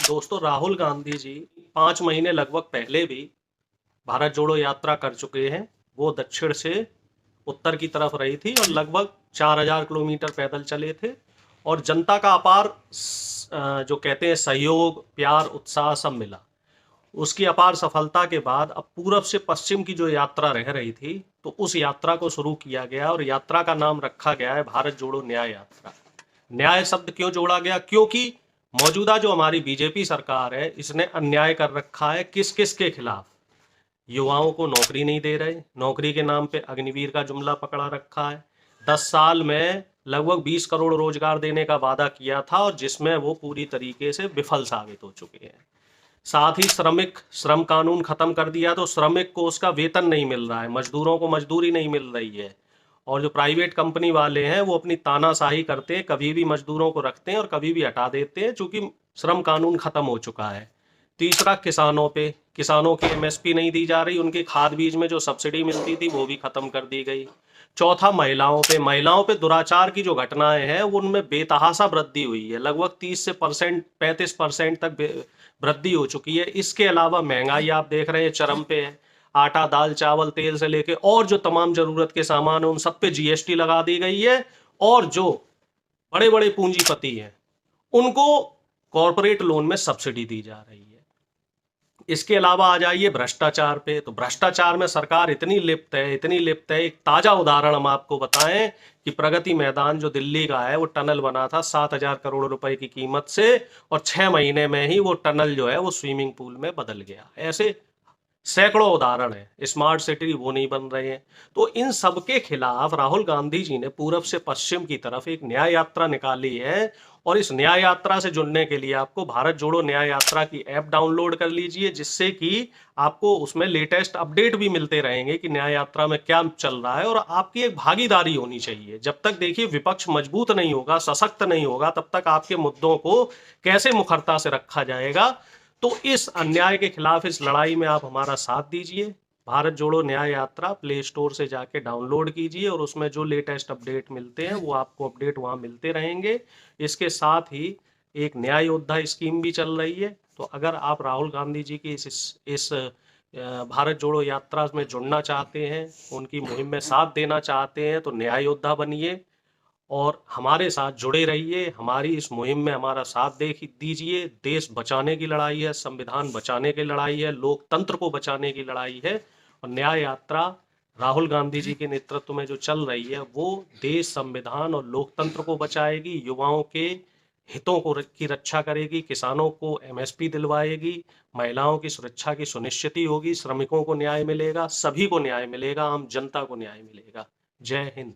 दोस्तों, राहुल गांधी जी 5 महीने लगभग पहले भी भारत जोड़ो यात्रा कर चुके हैं। वो दक्षिण से उत्तर की तरफ रही थी और लगभग 4,000 किलोमीटर पैदल चले थे। और जनता का अपार जो कहते हैं सहयोग, प्यार, उत्साह सब मिला। उसकी अपार सफलता के बाद अब पूरब से पश्चिम की जो यात्रा रह रही थी, तो उस यात्रा को शुरू किया गया और यात्रा का नाम रखा गया है भारत जोड़ो न्याय यात्रा। न्याय शब्द क्यों जोड़ा गया? क्योंकि मौजूदा जो हमारी बीजेपी सरकार है, इसने अन्याय कर रखा है। किस किस के खिलाफ? युवाओं को नौकरी नहीं दे रहे, नौकरी के नाम पे अग्निवीर का जुमला पकड़ा रखा है। 10 साल में लगभग 20 करोड़ रोजगार देने का वादा किया था और जिसमें वो पूरी तरीके से विफल साबित हो चुके हैं। साथ ही श्रम कानून खत्म कर दिया, तो श्रमिक को उसका वेतन नहीं मिल रहा है, मजदूरों को मजदूरी नहीं मिल रही है। और जो प्राइवेट कंपनी वाले हैं वो अपनी तानाशाही करते हैं, कभी भी मजदूरों को रखते हैं और कभी भी हटा देते हैं, चूंकि श्रम कानून खत्म हो चुका है। तीसरा, किसानों की एमएसपी नहीं दी जा रही, उनकी खाद बीज में जो सब्सिडी मिलती थी वो भी खत्म कर दी गई। चौथा, महिलाओं पे दुराचार की जो घटनाएं हैं वो उनमें बेतहाशा वृद्धि हुई है। लगभग 30% 35% तक वृद्धि हो चुकी है। इसके अलावा महंगाई आप देख रहे हैं चरम पे है। आटा, दाल, चावल, तेल से लेके और जो तमाम जरूरत के सामान है उन सब पे जीएसटी लगा दी गई है। और जो बड़े बड़े पूंजीपति हैं उनको कॉरपोरेट लोन में सब्सिडी दी जा रही है। इसके अलावा आ जाइए भ्रष्टाचार पे, तो भ्रष्टाचार में सरकार इतनी लिप्त है। एक ताजा उदाहरण हम आपको बताएं कि प्रगति मैदान जो दिल्ली का है, वो टनल बना था 7,000 करोड़ रुपए की कीमत से, और 6 महीने में ही वो टनल जो है वो स्विमिंग पूल में बदल गया। ऐसे सैकड़ों उदाहरण है। स्मार्ट सिटी वो नहीं बन रहे हैं। तो इन सब के खिलाफ राहुल गांधी जी ने पूरब से पश्चिम की तरफ एक न्याय यात्रा निकाली है। और इस न्याय यात्रा से जुड़ने के लिए आपको भारत जोड़ो न्याय यात्रा की ऐप डाउनलोड कर लीजिए, जिससे कि आपको उसमें लेटेस्ट अपडेट भी मिलते रहेंगे कि न्याय यात्रा में क्या चल रहा है। और आपकी एक भागीदारी होनी चाहिए। जब तक देखिए विपक्ष मजबूत नहीं होगा, सशक्त नहीं होगा, तब तक आपके मुद्दों को कैसे मुखरता से रखा जाएगा। तो इस अन्याय के खिलाफ इस लड़ाई में आप हमारा साथ दीजिए। भारत जोड़ो न्याय यात्रा प्ले स्टोर से जाके डाउनलोड कीजिए और उसमें जो लेटेस्ट अपडेट मिलते हैं वो आपको अपडेट वहां मिलते रहेंगे। इसके साथ ही एक न्याय योद्धा स्कीम भी चल रही है। तो अगर आप राहुल गांधी जी की इस भारत जोड़ो यात्रा में जुड़ना चाहते हैं, उनकी मुहिम में साथ देना चाहते हैं, तो न्याय योद्धा बनिए और हमारे साथ जुड़े रहिए। हमारी इस मुहिम में हमारा साथ दीजिए। देश बचाने की लड़ाई है, संविधान बचाने की लड़ाई है, लोकतंत्र को बचाने की लड़ाई है। और न्याय यात्रा राहुल गांधी जी के नेतृत्व में जो चल रही है वो देश, संविधान और लोकतंत्र को बचाएगी, युवाओं के हितों को की रक्षा करेगी, किसानों को एमएसपी दिलवाएगी, महिलाओं की सुरक्षा की सुनिश्चित होगी, श्रमिकों को न्याय मिलेगा, सभी को न्याय मिलेगा, आम जनता को न्याय मिलेगा। जय हिंद।